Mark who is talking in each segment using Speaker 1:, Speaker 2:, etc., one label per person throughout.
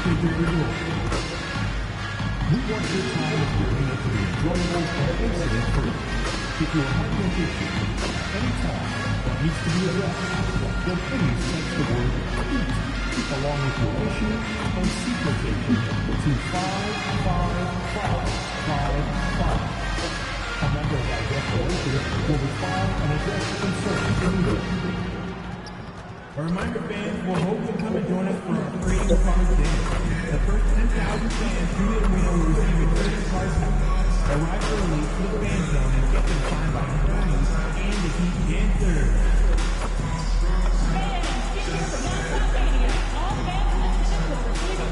Speaker 1: We want your time with your hand to be enjoyable and incident-free. If you're having an issue anytime that needs to be addressed, then please text the word EAT along with your issue and seat location to 55555. A member of our guest relations will respond and address your concerns immediately. A reminder, fans, we're hoping to come and join us for our free Card Dance. The first 10,000 fans through the arena will receive a first prize pack. Arrive early to the fan zone and get them signed by attorneys and the Heat Dancers.
Speaker 2: Fans, get here for Non-Stop Mania. All fans messages will receive a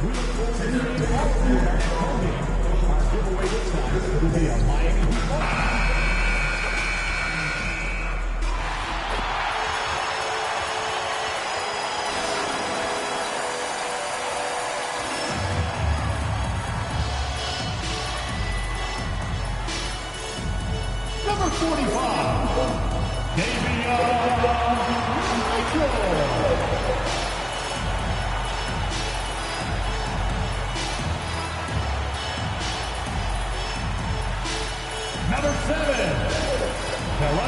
Speaker 1: We look forward to seeing all of you at home game. Our giveaway this time will be a Miami Heat ball. Number 45, Davion Mitchell. Number 7, Hello.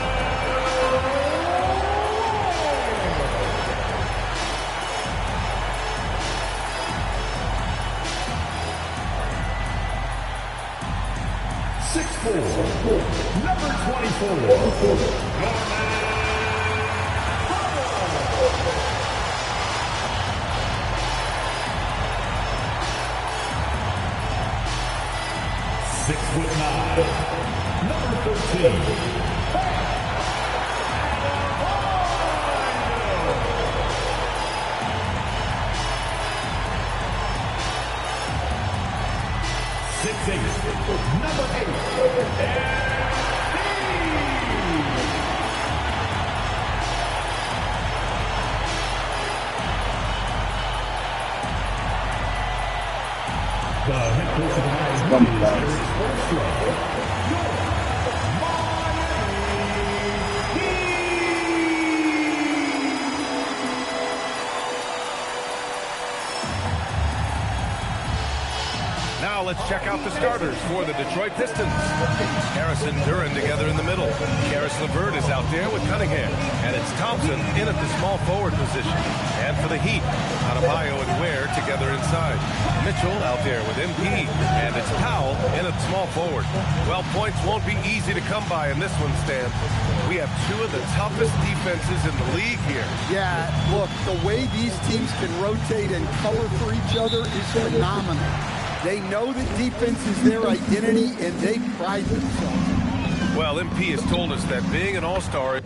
Speaker 1: 6'4", number 24, Norman Powell. 6'9", number 13, number 8, the head coach of the Miami
Speaker 3: Now let's check out the starters for the Detroit Pistons. Harris and Duran together in the middle. Karis LeVert is out there with Cunningham. And it's Thompson in at the small forward position. And for the Heat, Adebayo and Ware together inside. Mitchell out there with MP. And it's Powell in at small forward. Well, points won't be easy to come by in this one, Stan. We have two of the toughest defenses in the league here.
Speaker 4: Yeah, look, the way these teams can rotate and cover for each other is phenomenal. They know that defense is their identity, and they pride themselves.
Speaker 3: Well, MP has told us that being an all-star...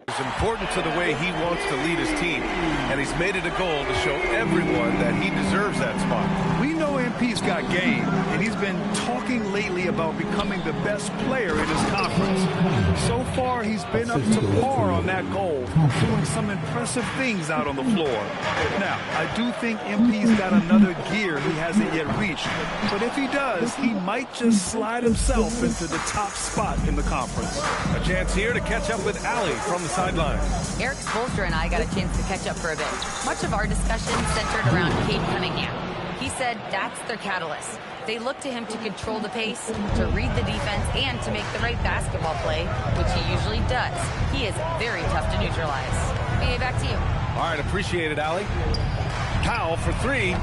Speaker 3: It's important to the way he wants to lead his team, and he's made it a goal to show everyone that he deserves that spot.
Speaker 5: We know MP's got game, and he's been talking lately about becoming the best player in his conference. So far, he's been up to par on that goal, doing some impressive things out on the floor. Now, I do think MP's got another gear he hasn't yet reached, but if he does, he might just slide himself into the top spot in the conference.
Speaker 3: A chance here to catch up with Allie from the sideline.
Speaker 6: Eric Spoelstra and I got a chance to catch up for a bit. Much of our discussion centered around Cade Cunningham. He said that's their catalyst. They look to him to control the pace, to read the defense, and to make the right basketball play, which he usually does. He is very tough to neutralize. BA, back to you.
Speaker 3: All right, appreciate it, Allie. Powell for three.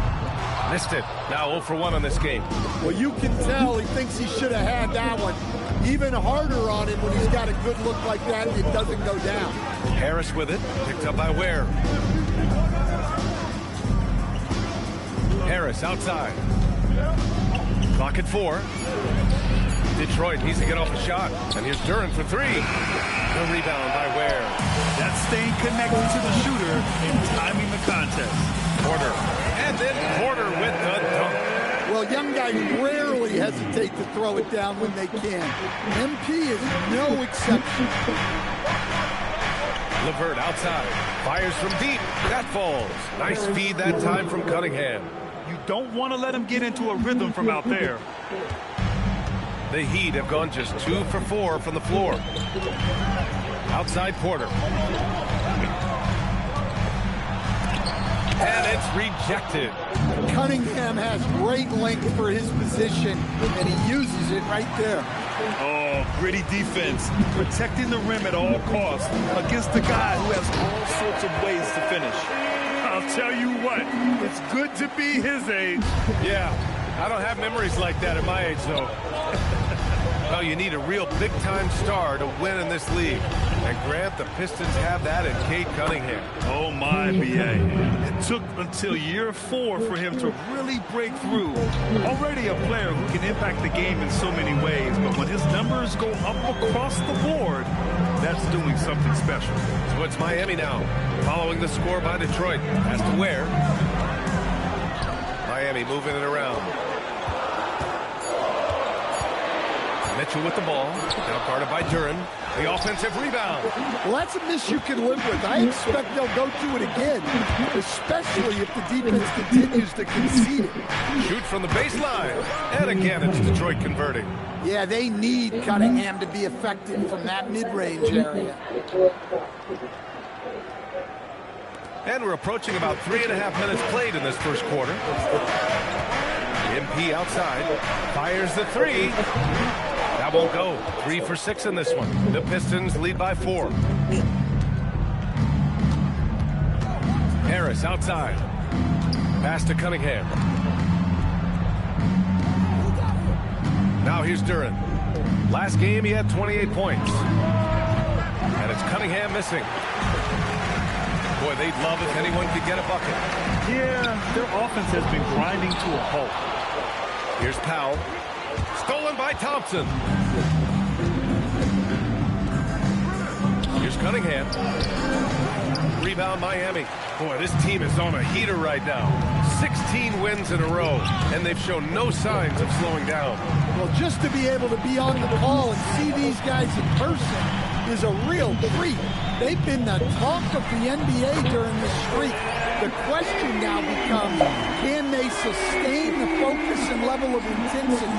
Speaker 3: Missed it. Now 0 for 1 on this game.
Speaker 4: Well, you can tell he thinks he should have had that one. Even harder on him when he's got a good look like that, it doesn't go down.
Speaker 3: Harris with it, picked up by Ware. Harris outside. Clock at 4. Detroit needs to get off a shot. And here's Duran for 3. The rebound by Ware. That's
Speaker 5: That's staying connected to the shooter and timing the contest.
Speaker 3: Porter. And then Porter with the dunk.
Speaker 4: Well, young guys rarely hesitate to throw it down when they can. MP is no exception.
Speaker 3: LeVert outside. Fires from deep. That falls. Nice feed that time from Cunningham.
Speaker 5: You don't want to let him get into a rhythm from out there.
Speaker 3: The Heat have gone just 2 for 4 from the floor. Outside Porter. And it's rejected.
Speaker 4: Cunningham has great length for his position, and he uses it right there.
Speaker 5: Oh, gritty defense. Protecting the rim at all costs against the guy who has all sorts of ways to finish. I'll tell you what, it's good to be his age.
Speaker 3: Yeah, I don't have memories like that at my age, though. Well, you need a real big-time star to win in this league. And Grant, the Pistons have that in Cade Cunningham.
Speaker 5: Oh, my, B.A. It took until year 4 for him to really break through. Already a player who can impact the game in so many ways, but when his numbers go up across the board, that's doing something special.
Speaker 3: So it's Miami now, following the score by Detroit. As to where. Miami moving it around. Mitchell with the ball, now guarded by Duren. The offensive rebound.
Speaker 4: Well, that's a miss you can live with. I expect they'll go to it again, especially if the defense continues to concede it.
Speaker 3: Shoot from the baseline. And again, it's Detroit converting.
Speaker 4: Yeah, they need Cunningham to be effective from that mid-range area.
Speaker 3: And we're approaching about 3.5 minutes played in this first quarter. MP outside, fires the three. That won't go. 3 for 6 in this one. The Pistons lead by 4. Harris outside. Pass to Cunningham. Now here's Duren. Last game he had 28 points. And it's Cunningham missing. Boy, they'd love if anyone could get a bucket.
Speaker 5: Yeah, their offense has been grinding to a halt.
Speaker 3: Here's Powell. Stolen by Thompson. Here's Cunningham. Rebound Miami. Boy, this team is on a heater right now. 16 wins in a row, and they've shown no signs of slowing down.
Speaker 4: Well, just to be able to be on the call and see these guys in person is a real treat. They've been the talk of the NBA during this streak. The question now becomes, can they sustain the focus and level of intensity?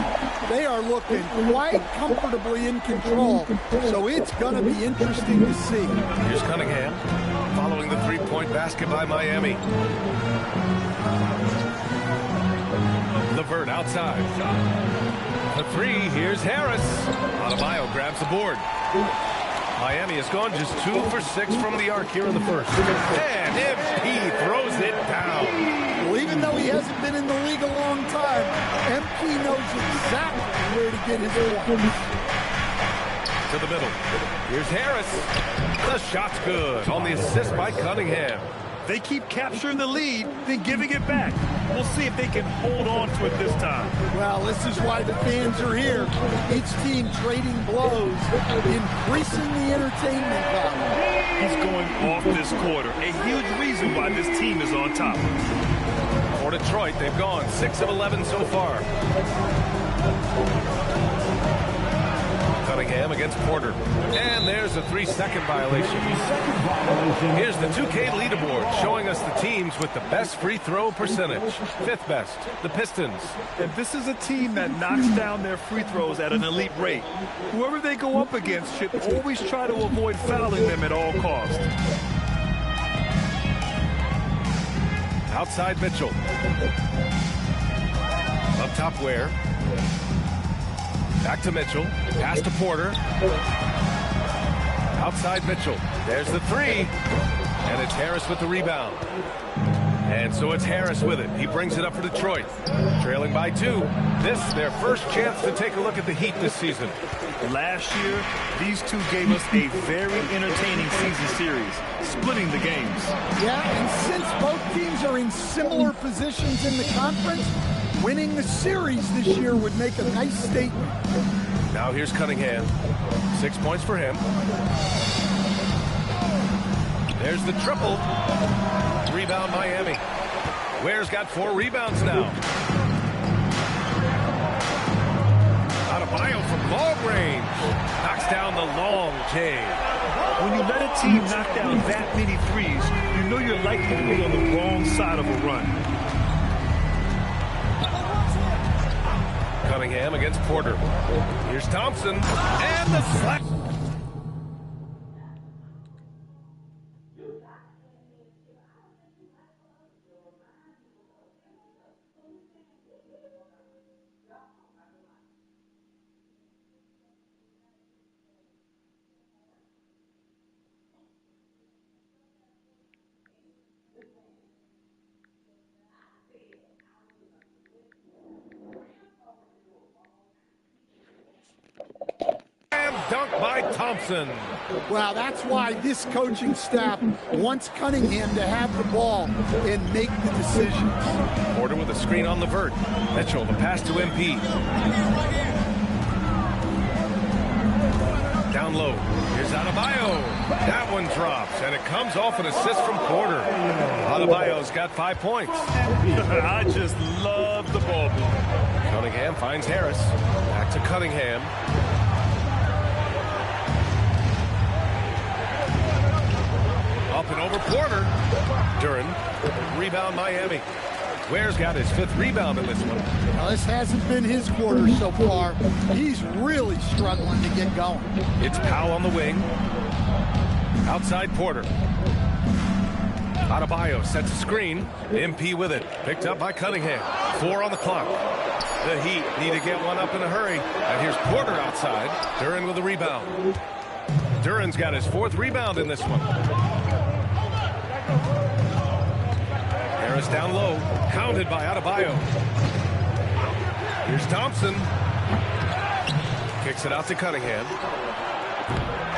Speaker 4: They are looking quite comfortably in control, so it's going to be interesting to see.
Speaker 3: Here's Cunningham, following the three-point basket by Miami. LeVert outside. The three, here's Harris. Adebayo grabs the board. Miami has gone just 2 for 6 from the arc here in the first. And MP throws it down.
Speaker 4: Well, even though he hasn't been in the league a long time, MP knows exactly where to get his points.
Speaker 3: To the middle. Here's Harris. The shot's good on the assist by Cunningham.
Speaker 5: They keep capturing the lead, then giving it back. We'll see if they can hold on to it this time.
Speaker 4: Well, this is why the fans are here. Each team trading blows, increasing the entertainment value.
Speaker 5: He's going off this quarter. A huge reason why this team is on top.
Speaker 3: For Detroit, they've gone 6 of 11 so far. Cunningham against Porter. And there's a 3-second violation. Here's the 2K leaderboard showing us the teams with the best free throw percentage. 5th best, the Pistons.
Speaker 5: And this is a team that knocks down their free throws at an elite rate. Whoever they go up against should always try to avoid fouling them at all costs.
Speaker 3: Outside Mitchell. Up top Ware. Back to Mitchell. Pass to Porter. Outside Mitchell. There's the three. And it's Harris with the rebound. And so it's Harris with it. He brings it up for Detroit. Trailing by 2. This, their first chance to take a look at the Heat this season.
Speaker 5: Last year, these two gave us a very entertaining season series, splitting the games.
Speaker 4: Yeah, and since both teams are in similar positions in the conference, winning the series this year would make a nice statement.
Speaker 3: Now here's Cunningham. 6 points for him. There's the triple. Rebound Miami. Ware's got 4 rebounds now. Adebayo from long range. Knocks down the long J.
Speaker 5: When you let a team knock down that many threes, you know you're likely to be on the wrong side of a run.
Speaker 3: Cunningham against Porter. Here's Thompson. And the slap. Dunk by Thompson.
Speaker 4: Well, that's why this coaching staff wants Cunningham to have the ball and make the decisions.
Speaker 3: Porter with a screen on Levert. Mitchell, the pass to MP. Down low. Here's Adebayo. That one drops, and it comes off an assist from Porter. Adebayo's got 5 points.
Speaker 5: I just love the ball.
Speaker 3: Cunningham finds Harris. Back to Cunningham. Up and over Porter. Duren. Rebound Miami. Ware's got his 5th rebound in this one.
Speaker 4: Now, this hasn't been his quarter so far. He's really struggling to get going.
Speaker 3: It's Powell on the wing. Outside Porter. Adebayo sets a screen. MP with it. Picked up by Cunningham. 4 on the clock. The Heat need to get one up in a hurry. And here's Porter outside. Duren with the rebound. Duren's got his 4th rebound in this one. Harris down low. Counted by Adebayo. Here's Thompson. Kicks it out to Cunningham.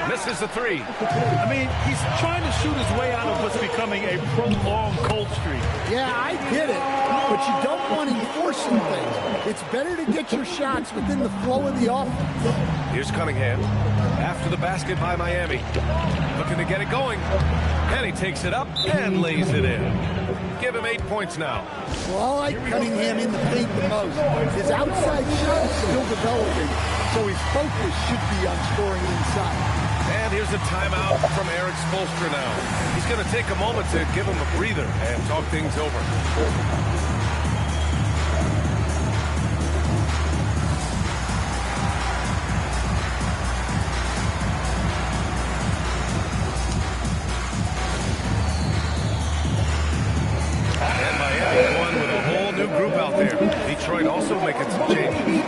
Speaker 3: Misses the 3.
Speaker 5: I mean, he's trying to shoot his way out of what's becoming a prolonged cold streak.
Speaker 4: Yeah, I get it, but you don't want him forcing things. It's better to get your shots within the flow of the offense.
Speaker 3: Here's Cunningham. After the basket by Miami. Looking to get it going. And he takes it up and lays it in. Give him 8 points now.
Speaker 4: Well, I like Cunningham in the paint the most. His outside shot is still developing, so his focus should be on scoring inside.
Speaker 3: And here's a timeout from Eric Spoelstra now. He's going to take a moment to give him a breather and talk things over. And Miami won with a whole new group out there. Detroit also making some changes.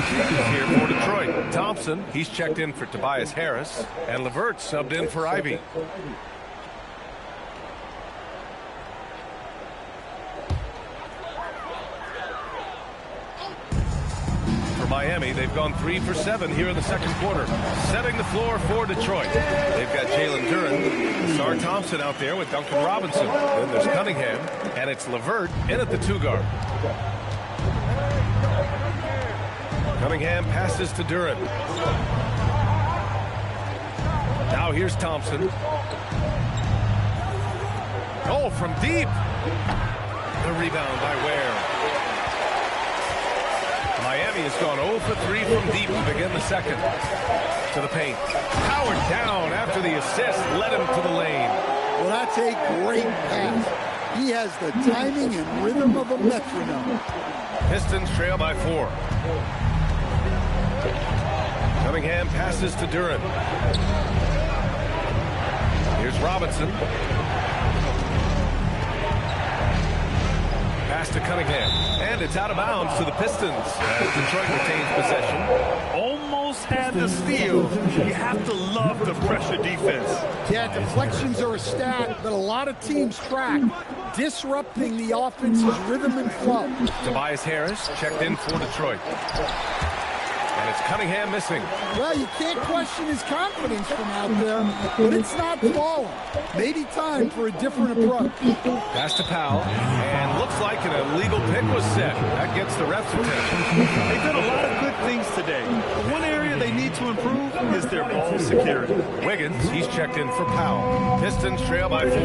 Speaker 3: Here for Detroit. Thompson, he's checked in for Tobias Harris, and Levert subbed in for Ivy. For Miami, they've gone 3 for 7 here in the second quarter. Setting the floor for Detroit. They've got Jalen Duren, Sar Thompson out there with Duncan Robinson. Then there's Cunningham, and it's Levert in at the 2 guard. Cunningham passes to Duren. Now here's Thompson. Oh, from deep. The rebound by Ware. Miami has gone 0 for 3 from deep to begin the second. To the paint. Howard down after the assist. Led him to the lane.
Speaker 4: Well, that's a great pass. He has the timing and rhythm of a metronome.
Speaker 3: Pistons trail by 4. Cunningham passes to Duren. Here's Robinson. Pass to Cunningham. And it's out of bounds to the Pistons as Detroit retains possession.
Speaker 5: Almost had the steal. You have to love the pressure defense.
Speaker 4: Yeah, deflections are a stat that a lot of teams track, disrupting the offense's rhythm and flow.
Speaker 3: Tobias Harris checked in for Detroit. And it's Cunningham missing.
Speaker 4: Well, you can't question his confidence from out there, but it's not falling. Maybe time for a different approach.
Speaker 3: Pass to Powell, and looks Looks like an illegal pick was set. That gets the ref's attention.
Speaker 5: They've done a lot of good things today. But one area they need to improve is their ball security.
Speaker 3: Wiggins, he's checked in for Powell. Pistons trail by 4.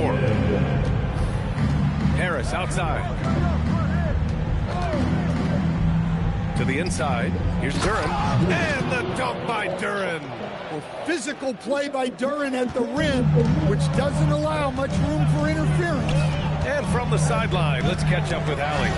Speaker 3: Harris outside. To the inside. Here's Duren. And the dunk by Duren.
Speaker 4: Well, physical play by Duren at the rim, which doesn't allow much room for interference.
Speaker 3: And from the sideline, let's catch up with Allie.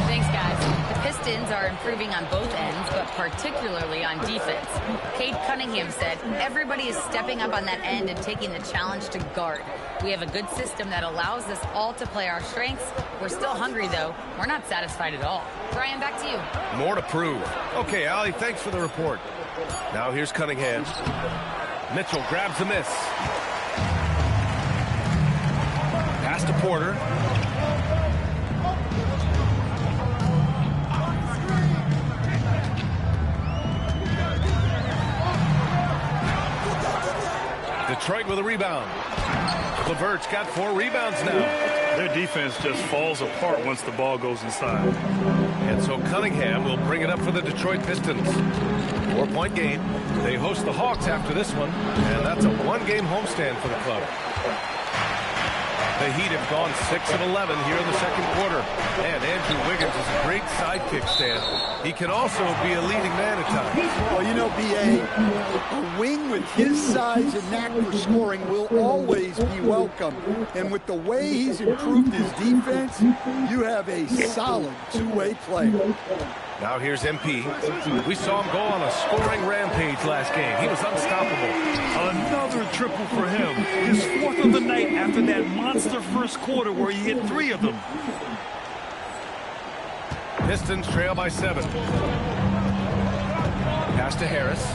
Speaker 6: Thanks, guys. The Pistons are improving on both ends, but particularly on defense. Cade Cunningham said, everybody is stepping up on that end and taking the challenge to guard. We have a good system that allows us all to play our strengths. We're still hungry, though. We're not satisfied at all. Brian, back to you.
Speaker 3: More to prove. Okay, Allie, thanks for the report. Now here's Cunningham. Mitchell grabs the miss. Pass to Porter. Detroit with a rebound. LeVert's got 4 rebounds now.
Speaker 5: Their defense just falls apart once the ball goes inside.
Speaker 3: And so Cunningham will bring it up for the Detroit Pistons. 4-point game. They host the Hawks after this one, and that's a 1-game homestand for the club. The Heat have gone 6 of 11 here in the second quarter. And Andrew Wiggins is a great sidekick, Stan. He can also be a leading man at times.
Speaker 4: Well, you know, B.A., a wing with his size and knack for scoring will always be welcome. And with the way he's improved his defense, you have a solid two-way player.
Speaker 3: Now here's MP. We saw him go on a scoring rampage last game. He was unstoppable.
Speaker 5: Another triple for him. His 4th of the night after that monster first quarter where he hit 3 of them.
Speaker 3: Pistons trail by 7. Pass to Harris.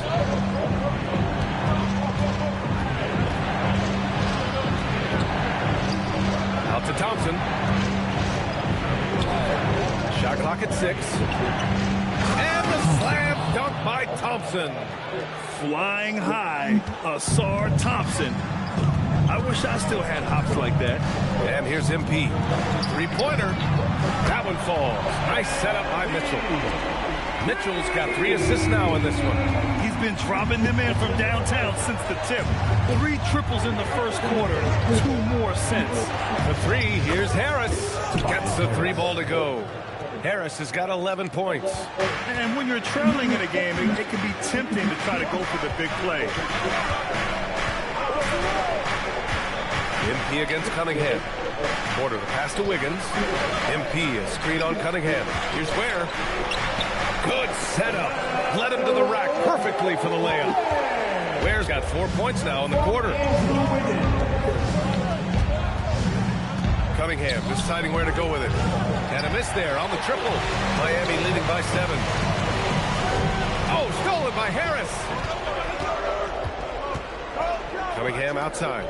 Speaker 3: Out to Thompson. Shot clock at 6. And the slam dunk by Thompson.
Speaker 5: Flying high, Asar Thompson. I wish I still had hops like that.
Speaker 3: And here's MP. 3-pointer. That one falls. Nice setup by Mitchell. Mitchell's got 3 assists now in this one.
Speaker 5: He's been dropping them in from downtown since the tip. 3 triples in the first quarter, 2 more since.
Speaker 3: The 3, here's Harris. Gets the 3 ball to go. Harris has got 11 points.
Speaker 5: And when you're trailing in a game, it can be tempting to try to go for the big play.
Speaker 3: MP against Cunningham. Porter the pass to Wiggins. MP is screen on Cunningham. Here's Ware. Good setup. Led him to the rack perfectly for the layup. Ware's got 4 points now in the quarter. Cunningham deciding where to go with it. And a miss there on the triple. Miami leading by 7. Oh, stolen by Harris. Cunningham outside.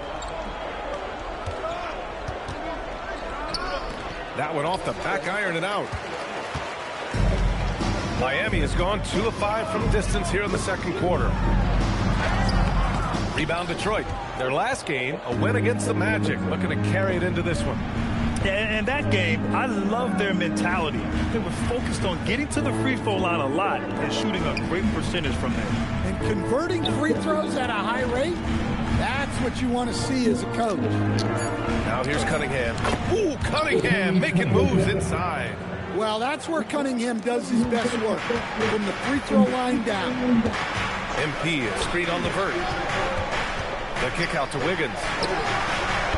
Speaker 3: That went off the back iron and out. Miami has gone 2 of 5 from distance here in the second quarter. Rebound Detroit. Their last game, a win against the Magic. Looking to carry it into this one.
Speaker 5: And that game, I love their mentality. They were focused on getting to the free throw line a lot and shooting a great percentage from there.
Speaker 4: And converting free throws at a high rate, that's what you want to see as a coach.
Speaker 3: Now here's Cunningham. Ooh, Cunningham making moves inside.
Speaker 4: Well, that's where Cunningham does his best work, from the free throw line down.
Speaker 3: MP is screen on LeVert. The kick out to Wiggins.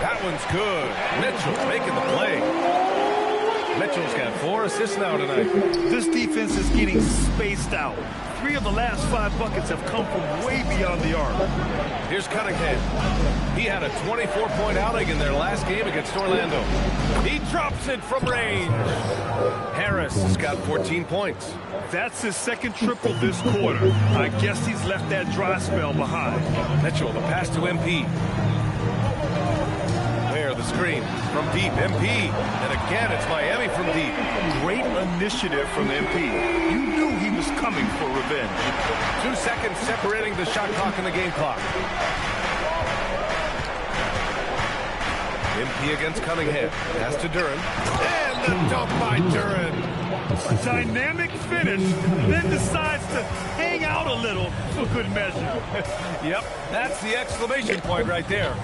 Speaker 3: That one's good. Mitchell making the play. Mitchell's got 4 assists now tonight.
Speaker 5: This defense is getting spaced out. 3 of the last 5 buckets have come from way beyond the arc.
Speaker 3: Here's Cunningham. He had a 24-point outing in their last game against Orlando. He drops it from range. Harris has got 14 points.
Speaker 5: That's his second triple this quarter. I guess he's left that dry spell behind.
Speaker 3: Mitchell, the pass to MP. There, the screen from deep. MP. And again, it's Miami from deep.
Speaker 5: Great initiative from MP. You knew he was coming for revenge.
Speaker 3: 2 seconds separating the shot clock and the game clock. MP against Cunningham. Pass to Duren. And a dunk by Duran.
Speaker 5: A dynamic finish, then decides to hang out a little for good measure.
Speaker 3: Yep, that's the exclamation point right there.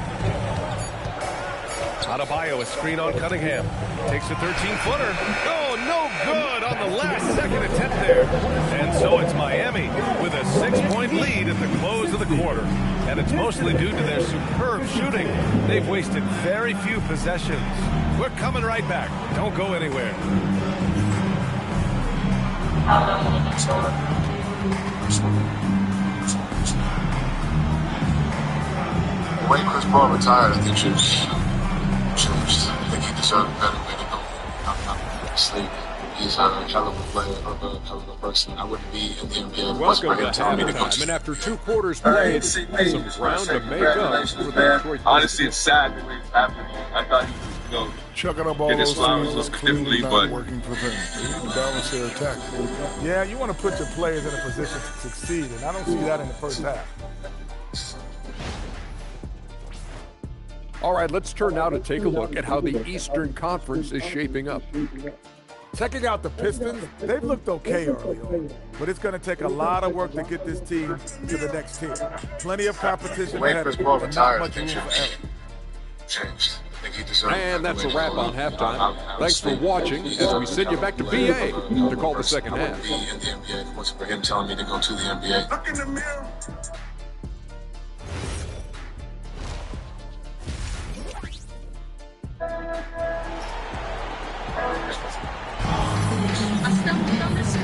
Speaker 3: Adebayo, a screen on Cunningham. Takes a 13-footer. Oh, no good on the last second attempt there. And so it's Miami with a 6-point lead at the close of the quarter. And it's mostly due to their superb shooting. They've wasted very few possessions. We're coming right back. Don't go anywhere.
Speaker 7: The way Chris Paul retired, I think changed. I think he deserved a better way to go. Obviously, he's a hell of a player, a hell of a person. I wouldn't be in the NBA.
Speaker 8: Welcome to halftime, and after 2 quarters played, some ground to make up for the Detroit.
Speaker 9: Honestly, it's sad the way it's happening. I thought he was,
Speaker 10: chucking up all those things is clearly not working for them. They need to balance their attack.
Speaker 1: Yeah, you want to put your players in a position to succeed, and I don't see that in the first half.
Speaker 8: All right, let's turn now to take a look at how the Eastern Conference is shaping up.
Speaker 1: Checking out the Pistons, they've looked okay early on, but it's going to take a lot of work to get this team to the next tier. Plenty of competition ahead of them, and not much room for error.
Speaker 7: Changed.
Speaker 8: And that's a wrap on halftime. Thanks for watching as we send you back to BA to call the second half.
Speaker 7: In the NBA, if it wasn't for him telling me to go to the NBA. Look in the mirror.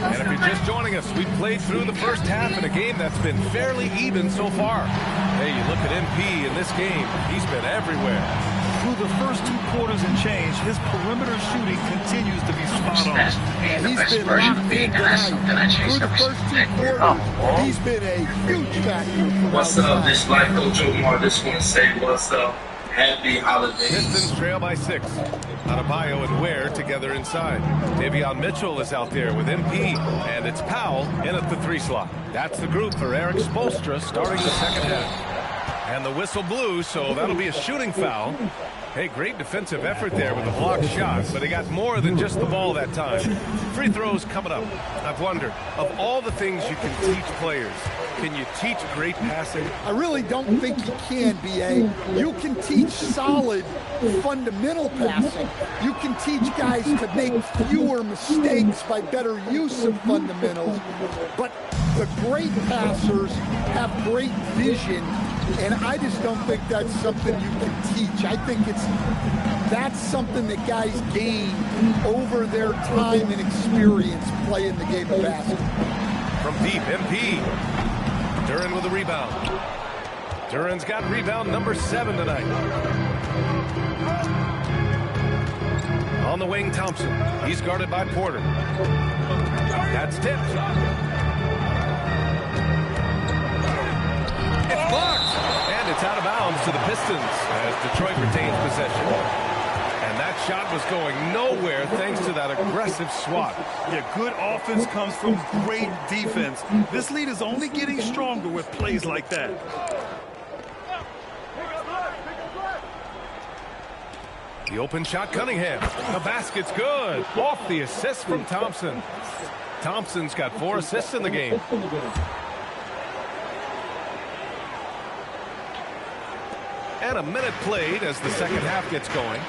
Speaker 3: And if you're just joining us, we played through the first half in a game that's been fairly even so far. Hey, you look at MP in this game, he's been everywhere.
Speaker 5: Through the first 2 quarters and change, his perimeter shooting continues to be spot on.
Speaker 4: And he's been locked in tonight. Through the first 2 quarters, he's been a huge factor.
Speaker 9: What's up? This is Life Coach Omar. Just want to say what's up. Happy holidays.
Speaker 3: Pistons trail by 6. Adebayo and Ware together inside. Davion Mitchell is out there with MP, and it's Powell in at the 3 slot. That's the group for Eric Spoelstra starting the second half. And the whistle blew, so that'll be a shooting foul. Hey, great defensive effort there with the blocked shot, but he got more than just the ball that time. Free throws coming up. I've wondered, of all the things you can teach players, can you teach great passing?
Speaker 4: I really don't think you can, B.A. You can teach solid, fundamental passing. You can teach guys to make fewer mistakes by better use of fundamentals. But the great passers have great vision, and I just don't think that's something you can teach. I think that's something that guys gain over their time and experience playing the game of basketball.
Speaker 3: From deep, MP. Duran with a rebound. Duran's got rebound number 7 tonight. On the wing, Thompson. He's guarded by Porter. That's tipped. It's blocked. And it's out of bounds to the Pistons as Detroit retains possession. And that shot was going nowhere thanks to that aggressive swat.
Speaker 5: Yeah, good offense comes from great defense. This lead is only getting stronger with plays like that.
Speaker 3: The open shot, Cunningham. The basket's good. Off the assist from Thompson. Thompson's got 4 assists in the game. And a minute played as the second half gets going.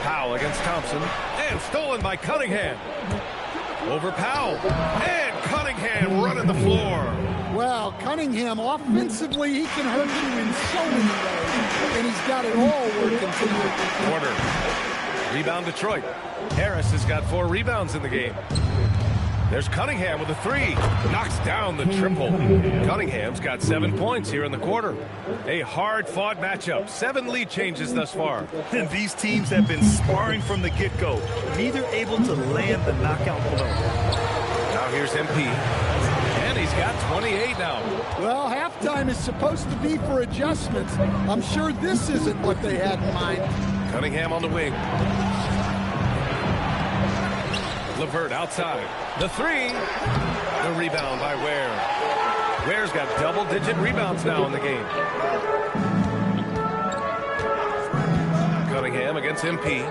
Speaker 3: Powell against Thompson. And stolen by Cunningham. Over Powell. And Cunningham running the floor.
Speaker 4: Well, Cunningham, offensively, he can hurt you in so many ways. And he's got it all working for you.
Speaker 3: Porter. Rebound Detroit. Harris has got 4 rebounds in the game. There's Cunningham with a 3. Knocks down the triple. Cunningham's got 7 points here in the quarter. A hard-fought matchup. 7 lead changes thus far.
Speaker 5: And these teams have been sparring from the get-go. Neither able to land the knockout blow.
Speaker 3: Now here's MP. And he's got 28 now.
Speaker 4: Well, halftime is supposed to be for adjustments. I'm sure this isn't what they had in mind.
Speaker 3: Cunningham on the wing. LeVert outside. The 3. The rebound by Ware. Ware's got double-digit rebounds now in the game. Cunningham against MP.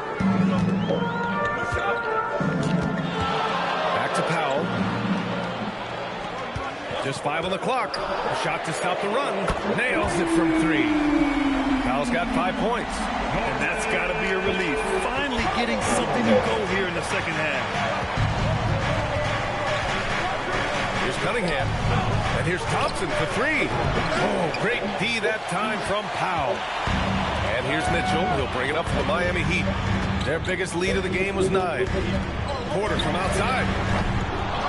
Speaker 3: Back to Powell. Just 5 on the clock. A shot to stop the run. Nails it from 3. Powell's got 5 points.
Speaker 5: And that's got to be a relief. Finally getting something to go here in the second half.
Speaker 3: Here's Cunningham. And here's Thompson for 3. Oh, great D that time from Powell. And here's Mitchell. He'll bring it up for the Miami Heat. Their biggest lead of the game was 9. Porter from outside.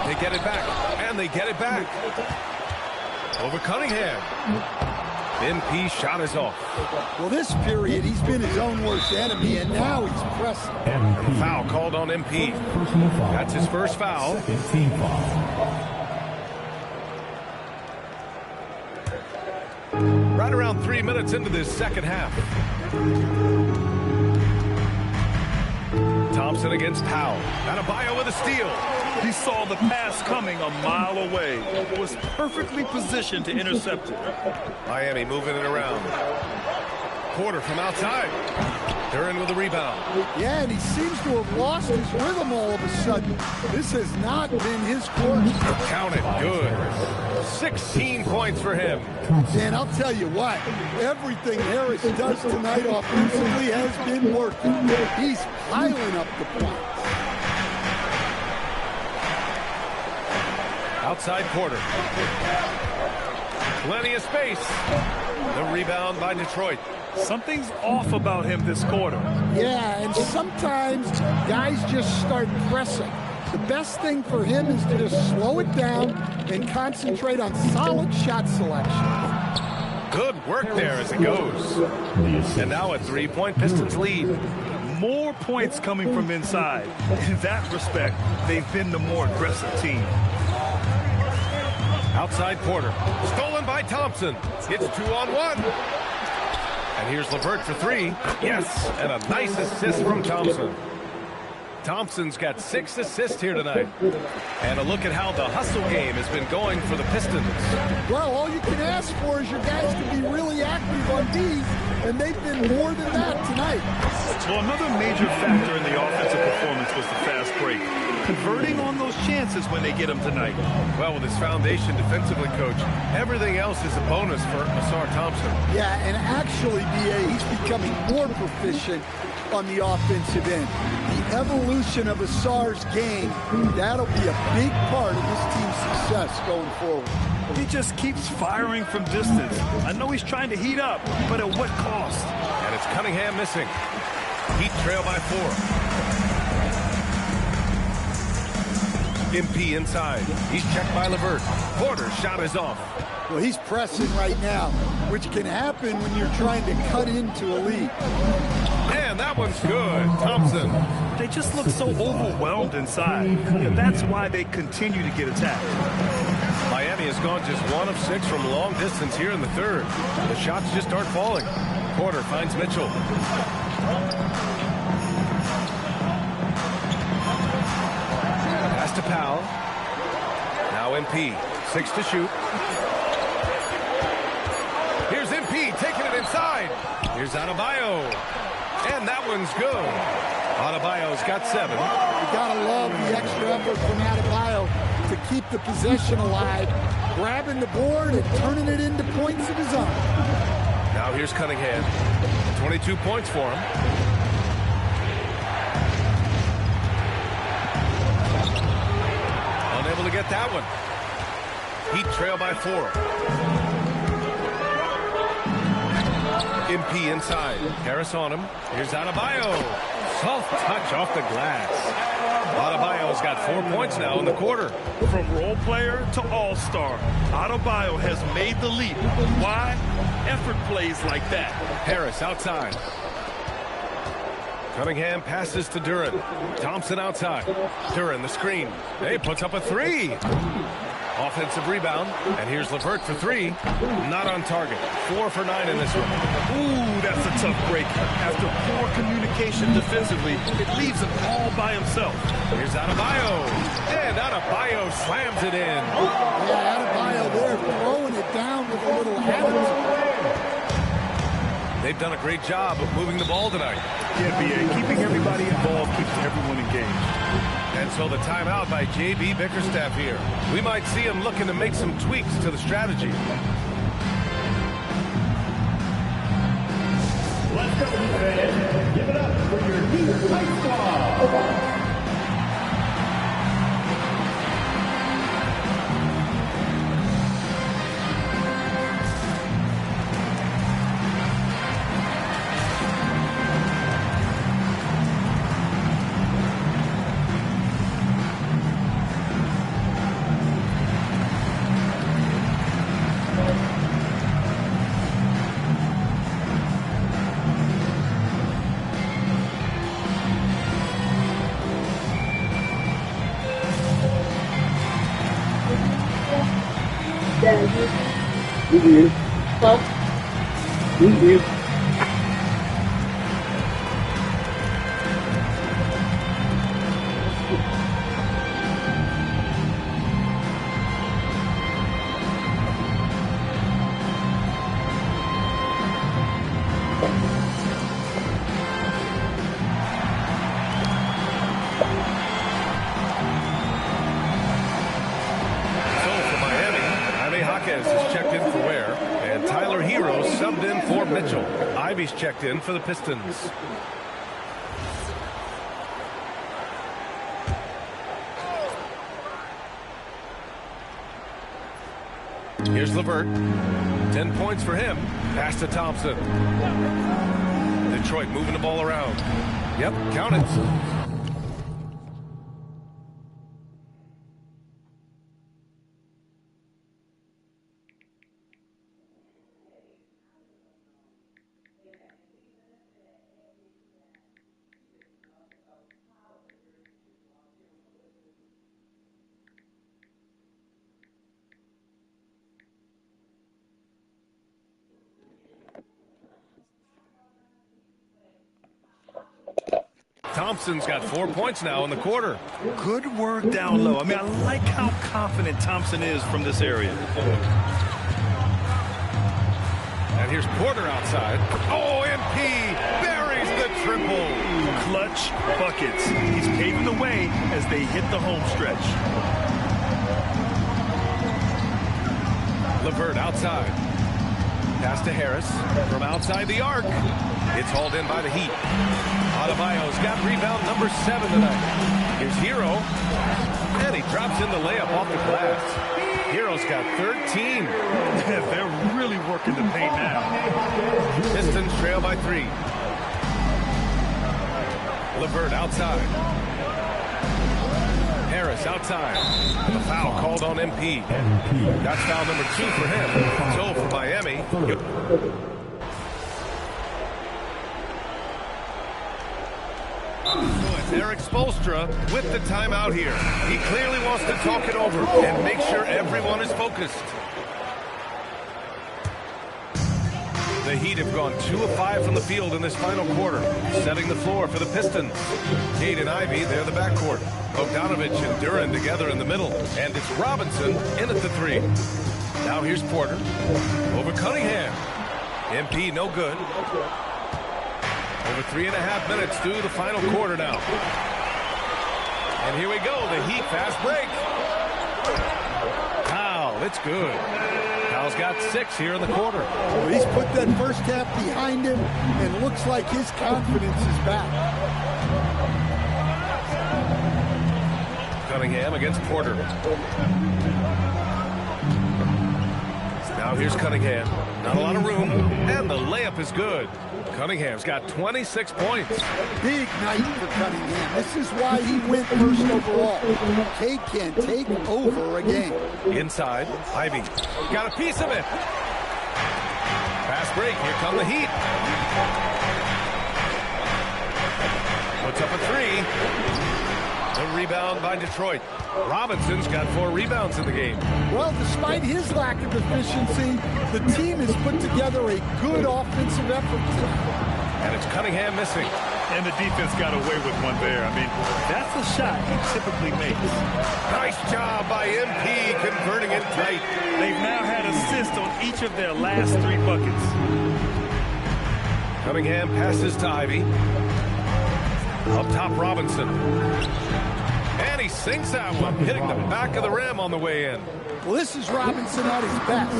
Speaker 3: They get it back. And they get it back. Over Cunningham. MP shot is off.
Speaker 4: Well, this period, he's been his own worst enemy, and now he's pressing.
Speaker 3: Foul called on MP. That's his first foul.
Speaker 1: Team foul.
Speaker 3: Right around 3 minutes into this second half. Thompson against Powell. Adebayo with a steal.
Speaker 5: He saw the pass coming a mile away. Was perfectly positioned to intercept it.
Speaker 3: Miami moving it around. Porter from outside. Duran with the rebound.
Speaker 4: Yeah, and he seems to have lost his rhythm all of a sudden. This has not been his course.
Speaker 3: Count it. Good. 16 points for him.
Speaker 4: And I'll tell you what, everything Harris does tonight offensively has been working. He's piling up the points.
Speaker 3: Outside Porter. Plenty of space. The rebound by Detroit.
Speaker 5: Something's off about him this quarter.
Speaker 4: Yeah, and sometimes guys just start pressing. The best thing for him is to just slow it down and concentrate on solid shot selection.
Speaker 3: Good work there as it goes. And now a 3-point Pistons lead.
Speaker 5: More points coming from inside. In that respect, they've been the more aggressive team.
Speaker 3: Outside Porter. Stolen by Thompson. It's 2-on-1. And here's LeVert for 3. Yes, and a nice assist from Thompson. Thompson's got 6 assists here tonight. And a look at how the hustle game has been going for the Pistons.
Speaker 4: Well, all you can ask for is your guys to be really active on D, and they've been more than that tonight.
Speaker 5: Well, another major factor in the offensive performance was the fast break. Converting on those chances when they get them tonight.
Speaker 3: Well, with his foundation defensively, Coach, everything else is a bonus for Ausar Thompson.
Speaker 4: Yeah, and actually, B.A., he's becoming more proficient on the offensive end. The evolution of Ausar's game, that'll be a big part of this team's success going forward.
Speaker 5: He just keeps firing from distance. I know he's trying to heat up, but at what cost?
Speaker 3: And it's Cunningham missing. Heat trail by 4. MP inside. He's checked by LeVert. Porter's shot is off.
Speaker 4: Well, he's pressing right now, which can happen when you're trying to cut into a lead.
Speaker 3: And that one's good. Thompson.
Speaker 5: They just look so overwhelmed inside. And that's why they continue to get attacked.
Speaker 3: Miami has gone just 1 of 6 from long distance here in the third. The shots just aren't falling. Porter finds Mitchell. Pass to Powell. Now MP. 6 to shoot. Here's MP taking it inside. Here's Adebayo. And that one's good. Adebayo's got 7.
Speaker 4: You gotta love the extra effort from Adebayo to keep the possession alive, grabbing the board and turning it into points of his own.
Speaker 3: Now here's Cunningham. 22 points for him. Unable to get that one. Heat trail by 4. MP inside. Harris on him. Here's Adebayo. Soft touch off the glass. Adebayo's got 4 points now in the quarter.
Speaker 5: From role player to all-star, Adebayo has made the leap. Why? Effort plays like that.
Speaker 3: Harris outside. Cunningham passes to Duran. Thompson outside. Duran the screen. He puts up a 3. Offensive rebound. And here's LeVert for 3. Not on target. 4 for 9 in this one.
Speaker 5: Ooh, that's a tough break. After poor communication defensively, it leaves him all by himself.
Speaker 3: Here's Adebayo. And Adebayo slams it in.
Speaker 4: Yeah, Adebayo there throwing it down with a little attitude.
Speaker 3: They've done a great job of moving the ball tonight.
Speaker 5: Yeah, B.A. Keeping everybody involved keeps everyone engaged.
Speaker 3: And so the timeout by J.B. Bickerstaff here. We might see him looking to make some tweaks to the strategy.
Speaker 1: Let's go, fans. Give it up for your Heat Fight Squad.
Speaker 3: Ivy's checked in for the Pistons. Here's LeVert. 10 points for him. Pass to Thompson. Detroit moving the ball around. Yep, count it. Thompson's got 4 points now in the quarter.
Speaker 5: Good work down low. I mean, I like how confident Thompson is from this area.
Speaker 3: And here's Porter outside. Oh, MP buries the triple.
Speaker 5: Clutch buckets. He's paving the way as they hit the home stretch.
Speaker 3: LeVert outside. Pass to Harris from outside the arc. It's hauled in by the Heat. Adebayo's got rebound number 7 tonight. Here's Hero. And he drops in the layup off the glass. Hero's got 13.
Speaker 5: They're really working the paint now.
Speaker 3: Pistons trail by 3. LeVert outside. Harris outside. The foul called on MP. That's foul number 2 for him. So for Miami. Eric Spoelstra with the timeout here. He clearly wants to talk it over and make sure everyone is focused. The Heat have gone 2 of 5 from the field in this final quarter, setting the floor for the Pistons. Cade and Ivy, they're the backcourt. Bogdanovich and Duran together in the middle. And it's Robinson in at the 3. Now here's Porter over Cunningham. MP no good. Over 3.5 minutes through the final quarter now. And here we go, the Heat fast break. Powell, it's good. Powell's got 6 here in the quarter.
Speaker 4: Well, he's put that first half behind him, and looks like his confidence is back.
Speaker 3: Cunningham against Porter. Now here's Cunningham. Not a lot of room, and the layup is good. Cunningham's got 26 points.
Speaker 4: Big night for Cunningham. This is why he went first overall. Cade can take over a game.
Speaker 3: Inside, Ivy got a piece of it. Fast break, here come the Heat. Puts up a 3. The rebound by Detroit. Robinson's got 4 rebounds in the game.
Speaker 4: Well, despite his lack of efficiency, the team has put together a good offensive effort tonight.
Speaker 3: And it's Cunningham missing.
Speaker 5: And the defense got away with one there. I mean, that's a shot he typically makes.
Speaker 3: Nice job by MP converting it tight.
Speaker 5: They've now had assists on each of their last 3 buckets.
Speaker 3: Cunningham passes to Ivy. Up top, Robinson. And he sinks that one, hitting the back of the rim on the way in.
Speaker 4: Well, this is Robinson at his best.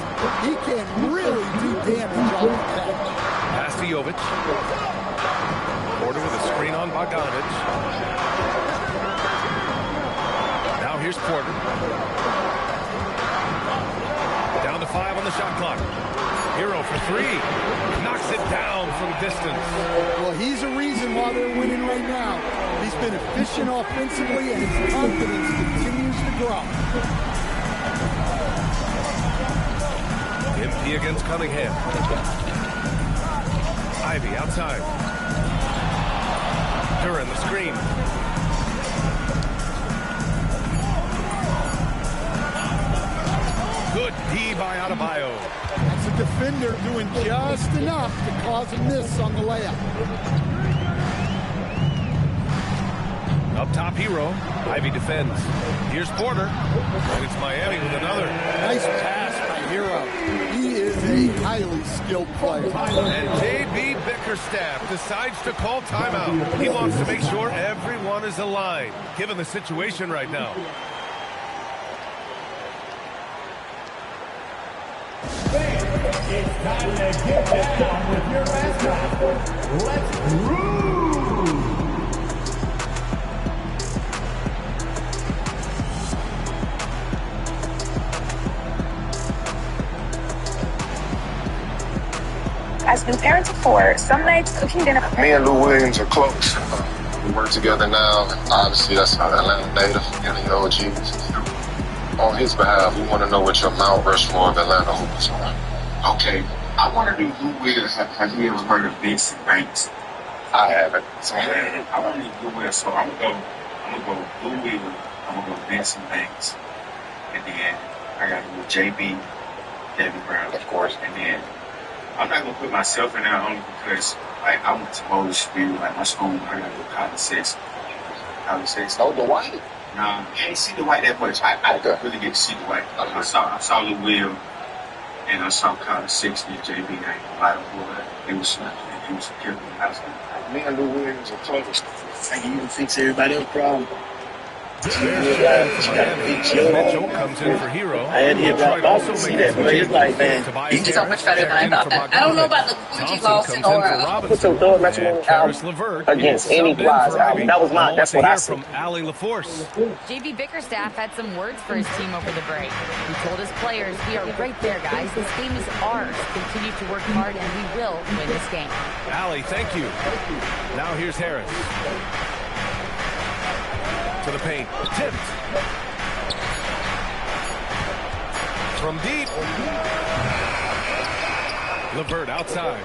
Speaker 4: He can really do damage on the catch.
Speaker 3: Pass to Jovic. Porter with a screen on Bogdanovich. Now here's Porter. Down to 5 on the shot clock. Hero for 3. Knocks it down from distance.
Speaker 4: Well, he's a reason why they're winning right now. He's been efficient offensively, and his confidence continues to grow.
Speaker 3: Empty against Cunningham. Ivy outside. Duran the screen. Good D by Adebayo.
Speaker 4: That's a defender doing just enough to cause a miss on the layup.
Speaker 3: Up top, Hero. Ivy defends. Here's Porter. And it's Miami with another.
Speaker 4: Nice pass by Hero. He is a highly skilled player.
Speaker 3: And J.B. Bickerstaff decides to call timeout. He wants to make sure everyone is aligned, given the situation right now.
Speaker 1: It's time to get down with your mascot. Let's groove!
Speaker 11: As new parents of 4, some nights cooking dinner.
Speaker 7: Me and Lou Williams are close. We work together now. Obviously, that's our Atlanta native and the OGs. On his behalf, we want to know what your Mount Rushmore of Atlanta hoopers are.
Speaker 9: Okay, I want to do Lou Williams. Have you ever heard of Vincent Banks?
Speaker 7: I haven't.
Speaker 9: So I want to do Lou Williams. So I'm gonna go Lou Williams. I'm gonna go Vincent Banks. And then I got to go JB, David Brown,
Speaker 7: of course.
Speaker 9: And then I'm not gonna put myself in there only because like I went to Boulder Street, like my school. I got to go college sex.
Speaker 7: Oh, the white.
Speaker 9: Nah, I can't see the white that much. I don't really get to see the white. I saw Lou Williams. And I saw College 60 and JB. I ain't gonna lie to you. It was killing me.
Speaker 7: Me and Lou Williams are close.
Speaker 12: I can even fix everybody else's problem.
Speaker 3: Mitchell comes in for Hero.
Speaker 12: I had to hear about Boston to see that, but it's like, man,
Speaker 6: he's so much better than I thought. I don't know about the Gucci loss or
Speaker 12: put some third match album against any Plies album. That was mine. That's what I said.
Speaker 3: From Ali LaForce.
Speaker 6: JB Bickerstaff had some words for his team over the break. He told his players, "We are right there, guys. This game is ours. Continue to work hard, and we will win this game."
Speaker 3: Ali, thank you. Now here's Harris. To the paint. Tipped. From deep. LeVert outside.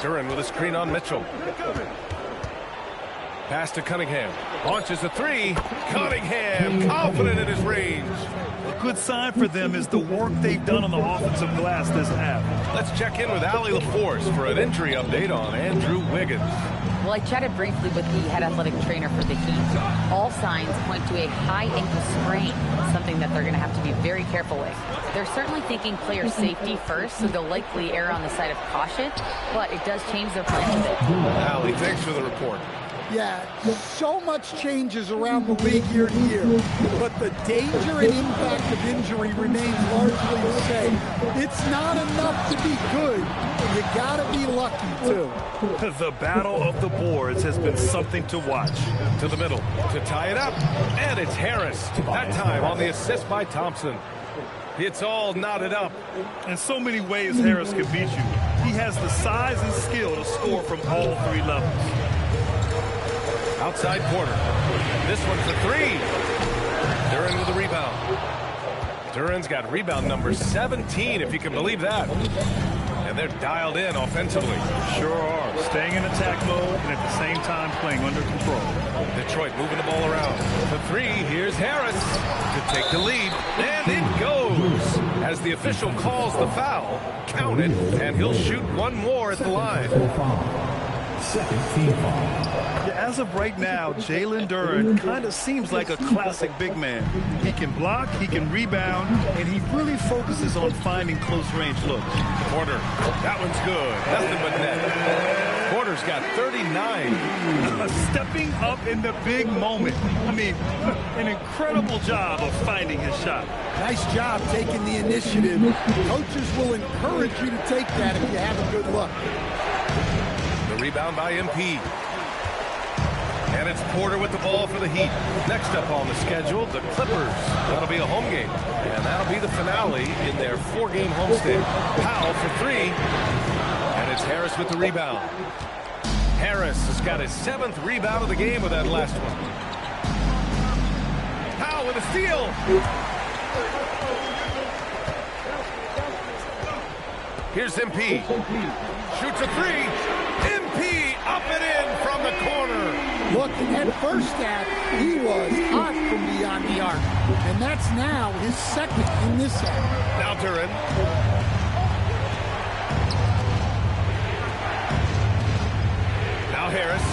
Speaker 3: Duran with a screen on Mitchell. Pass to Cunningham. Launches a 3. Cunningham confident in his range.
Speaker 5: A good sign for them is the work they've done on the offensive glass this half.
Speaker 3: Let's check in with Ali LaForce for an injury update on Andrew Wiggins.
Speaker 6: Well, I chatted briefly with the head athletic trainer for the Heat. All signs point to a high ankle sprain, something that they're going to have to be very careful with. They're certainly thinking player safety first, so they'll likely err on the side of caution, but it does change their plans a bit.
Speaker 3: Ali, thanks for the report.
Speaker 4: Yeah, so much changes around the league year to year, but the danger and impact of injury remains largely the same. It's not enough to be good. You gotta be lucky, too.
Speaker 5: The battle of the boards has been something to watch.
Speaker 3: To the middle to tie it up, and it's Harris. That time on the assist by Thompson. It's all knotted up.
Speaker 5: In so many ways, Harris can beat you. He has the size and skill to score from all 3 levels.
Speaker 3: Outside Porter. This one for 3. Duran with the rebound. Duran's got rebound number 17, if you can believe that. And they're dialed in offensively.
Speaker 5: Sure are. Staying in attack mode and at the same time playing under control.
Speaker 3: Detroit moving the ball around. For 3, here's Harris to take the lead. And it goes. As the official calls the foul, count it, and he'll shoot one more at the line.
Speaker 1: Second team foul.
Speaker 5: As of right now, Jalen Duran kind of seems like a classic big man. He can block, he can rebound, and he really focuses on finding close-range looks.
Speaker 3: Porter, that one's good. Nothing but net. quarter's got 39.
Speaker 5: Stepping up in the big moment. I mean, an incredible job of finding his shot.
Speaker 4: Nice job taking the initiative. Coaches will encourage you to take that if you have a good look.
Speaker 3: The rebound by MP. And it's Porter with the ball for the Heat. Next up on the schedule, the Clippers. That'll be a home game. And that'll be the finale in their 4-game homestand. Powell for 3. And it's Harris with the rebound. Harris has got his 7th rebound of the game with that last one. Powell with a steal. Here's MP. Shoots a 3. MP up and in from the corner.
Speaker 4: Look, in that first half, he was hot from beyond the arc. And that's now his 2nd in this half.
Speaker 3: Now Duran. Now Harris.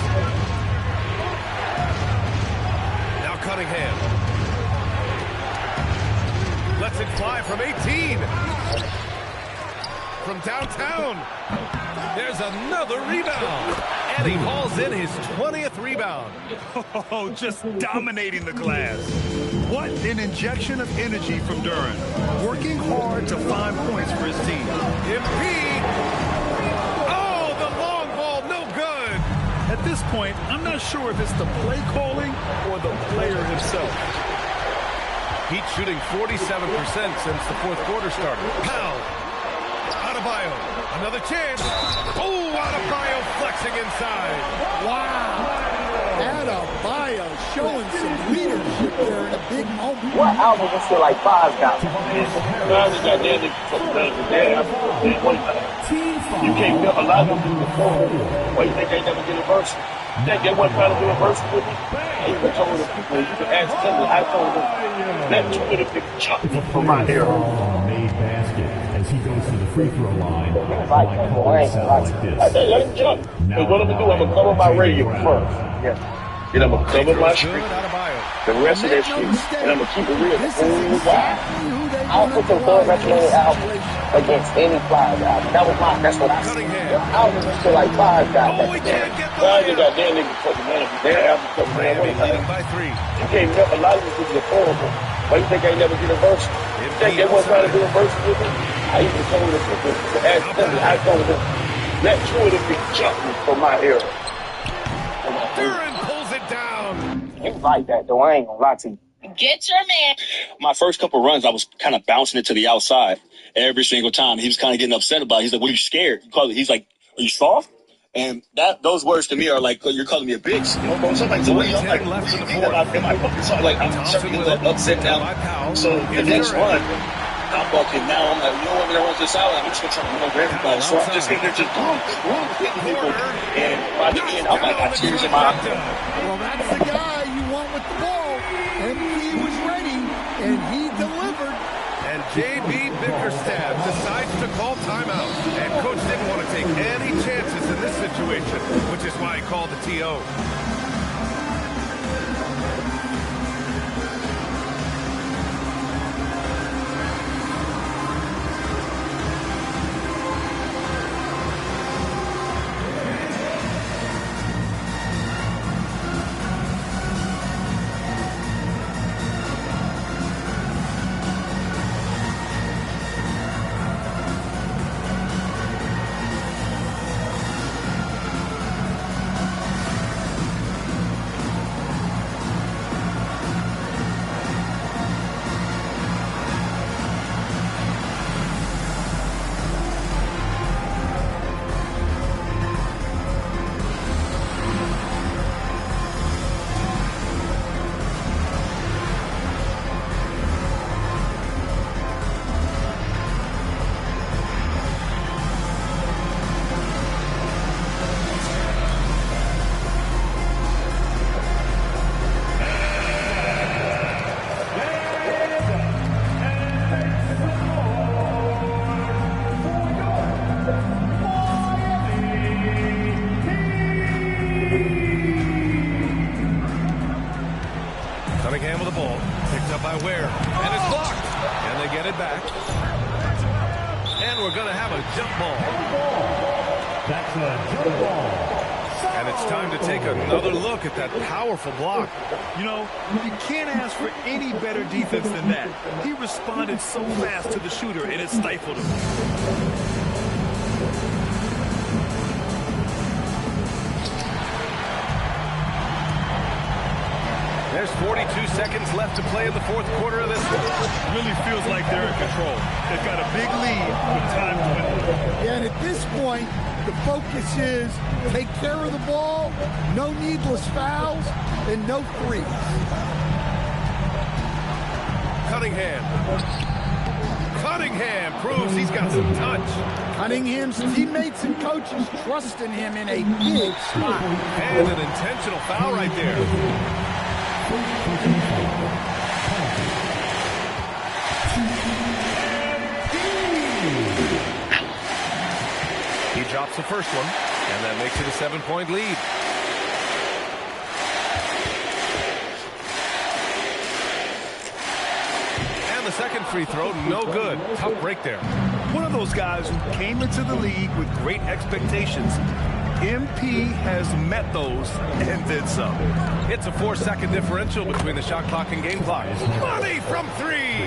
Speaker 3: Now Cunningham. Lets it fly from 18. From downtown. There's another rebound. And he hauls in his 20th rebound.
Speaker 5: Oh, just dominating the glass. What an injection of energy from Duran. Working hard to find points for his team.
Speaker 3: MP. Oh, the long ball, no good.
Speaker 5: At this point, I'm not sure if it's the play calling or the player himself.
Speaker 3: Heat shooting 47% since the 4th quarter started. Powell. Adebayo, another chance. Oh, Adebayo flexing inside.
Speaker 4: Wow. Adebayo showing some leadership there in a big moment.
Speaker 12: What album was still like 5 guys?
Speaker 13: You can't get a lot of them do the phone. Why you think they never get a verse? You think they wasn't trying to do a verse with me? I even told the people, you can ask them, I told them, that you would have been chucked from my era.
Speaker 1: Made basket as he goes to the free throw line.
Speaker 12: Like
Speaker 13: I said, let him jump. Because what I'm going to do, I'm going to cover my radio first.
Speaker 12: Yeah.
Speaker 13: Then I'm going to cover my street. The rest of that shit. And I'm going to keep it real.
Speaker 12: I'll put the Thug Retrolated album against any Flyers album. That's what I said. Your album was still like 5 guys.
Speaker 3: Oh, we can't get the
Speaker 13: Well, you got their niggas fucking man. Their album fucking man.
Speaker 3: leading by 3.
Speaker 13: You can't never, a lot of these people are horrible. Why you think I never get a verse? You think they wasn't trying to do a verse with me? I even told them to ask them. I told them, let two of them be jumping from my era.
Speaker 3: Duran pulls it down.
Speaker 12: He was like that, though. I ain't gonna lie to you.
Speaker 2: Get your man.
Speaker 14: My first couple runs, I was kind of bouncing it to the outside every single time. He was kind of getting upset about it. He's like, what are you scared? He's like, are you soft? And those words to me are like, you're calling me a bitch. You know, bro, somebody's like, I'm like,
Speaker 3: left in the
Speaker 14: am I fucking soft? Like, I'm starting to get upset now. So the next run, I'm fucking now. I'm like, you know what? When I run this out, I'm just going to run over everybody. So I'm just in there just hitting people. And by the end, I'm like, I got tears in my eyes.
Speaker 4: Well, that's the guy you want with the ball. MP was ready, and he delivered.
Speaker 3: And J.B. Bickerstaff decides to call timeout. And Coach didn't want to take any chances in this situation, which is why he called the TO. Cunningham with the ball. Picked up by Ware. And it's blocked. And they get it back. And we're going to have a jump ball.
Speaker 1: That's a jump ball.
Speaker 3: it's time to take another look at that powerful block.
Speaker 5: You know, you can't ask for any better defense than that. He responded so fast to the shooter, and it stifled him.
Speaker 3: There's 42 seconds left to play in the fourth quarter of this one.
Speaker 5: Really feels like they're in control. They've got a big lead with time to win.
Speaker 4: Yeah, and at this point, the focus is take care of the ball, no needless fouls, and no threes.
Speaker 3: Cunningham proves he's got some touch.
Speaker 4: Cunningham's teammates and coaches trust in him in a big spot.
Speaker 3: And an intentional foul right there. He drops the first one, and that makes it a 7-point lead. And the second free throw, no good. Tough break there.
Speaker 5: One of those guys who came into the league with great expectations. MP has met those and then some.
Speaker 3: It's a 4-second differential between the shot clock and game clock. Money from three.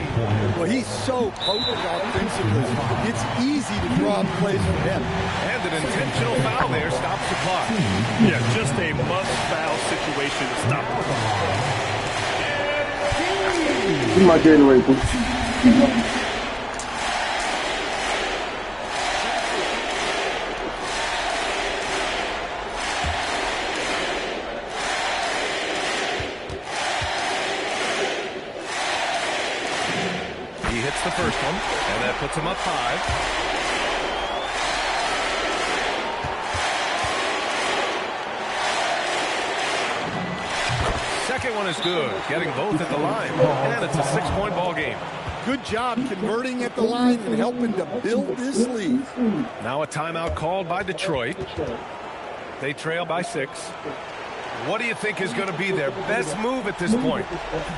Speaker 4: Well, he's so potent offensively. It's easy to draw plays for him.
Speaker 3: And an intentional foul there stops the clock.
Speaker 5: Yeah, just a must-foul situation to stop the clock.
Speaker 13: Who's my Gatorade?
Speaker 3: The first one, and that puts him up 5. Second one is good, getting both at the line, and it's a 6-point ball game.
Speaker 4: Good job converting at the line and helping to build this lead.
Speaker 3: Now a timeout called by Detroit. They trail by 6. What do you think is going to be their best move at this point?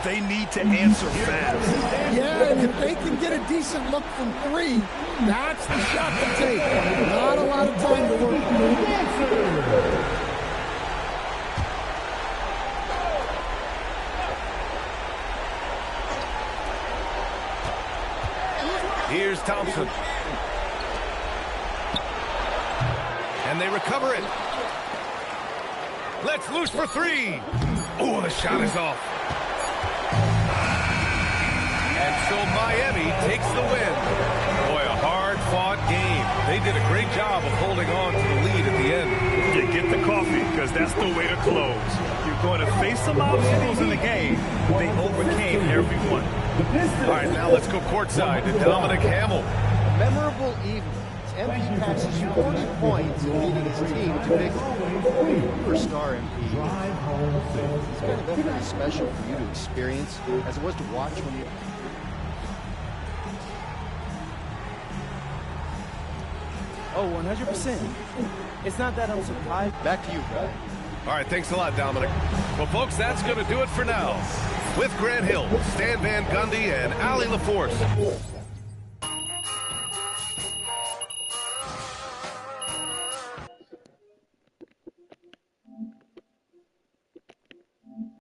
Speaker 5: They need to answer fast.
Speaker 4: Yeah, and if they can get a decent look from 3, that's the shot to take. Not a lot of time to work.
Speaker 3: Here's Thompson. And they recover it. Let's loose for 3. Oh, the shot is off. And so Miami takes the win. Boy, a hard-fought game. They did a great job of holding on to the lead at the end.
Speaker 5: You get the coffee, because that's the way to close. You're going to face some obstacles in the game. They overcame every one.
Speaker 3: All right, now let's go courtside to Dominic Hamill.
Speaker 15: A memorable evening. MP passes 40 points and leading his team to victory. Superstar MP. It's going to be pretty special for you to experience as it was to watch when you...
Speaker 16: Oh, 100%. It's not that I'm surprised.
Speaker 15: Back to you, Brad.
Speaker 3: All right, thanks a lot, Dominic. Well, folks, that's going to do it for now. With Grant Hill, Stan Van Gundy, and Allie LaForce.